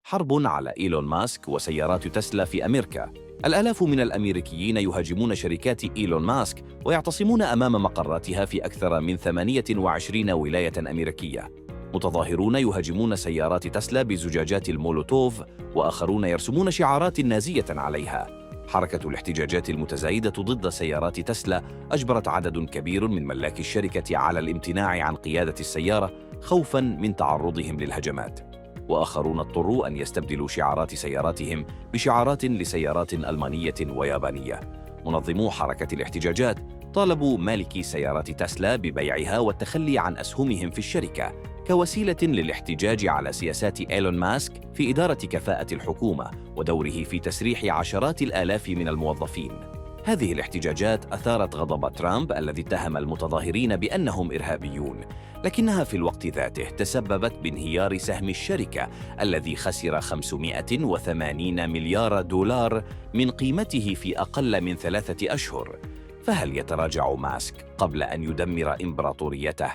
حرب على إيلون ماسك وسيارات تسلا في أمريكا. الآلاف من الأمريكيين يهاجمون شركات إيلون ماسك ويعتصمون أمام مقراتها في أكثر من 28 ولاية أمريكية. متظاهرون يهاجمون سيارات تسلا بزجاجات المولوتوف، وآخرون يرسمون شعارات نازية عليها. حركة الاحتجاجات المتزايدة ضد سيارات تسلا أجبرت عدد كبير من ملاك الشركة على الامتناع عن قيادة السيارة خوفاً من تعرضهم للهجمات، وآخرون اضطروا أن يستبدلوا شعارات سياراتهم بشعارات لسيارات ألمانية ويابانية. منظمو حركة الاحتجاجات طالبوا مالكي سيارات تسلا ببيعها والتخلي عن أسهمهم في الشركة كوسيلة للاحتجاج على سياسات إيلون ماسك في إدارة كفاءة الحكومة ودوره في تسريح عشرات الآلاف من الموظفين. هذه الاحتجاجات أثارت غضب ترامب الذي اتهم المتظاهرين بأنهم إرهابيون، لكنها في الوقت ذاته تسببت بانهيار سهم الشركة الذي خسر 580 مليار دولار من قيمته في أقل من 3 أشهر. فهل يتراجع ماسك قبل أن يدمر إمبراطوريته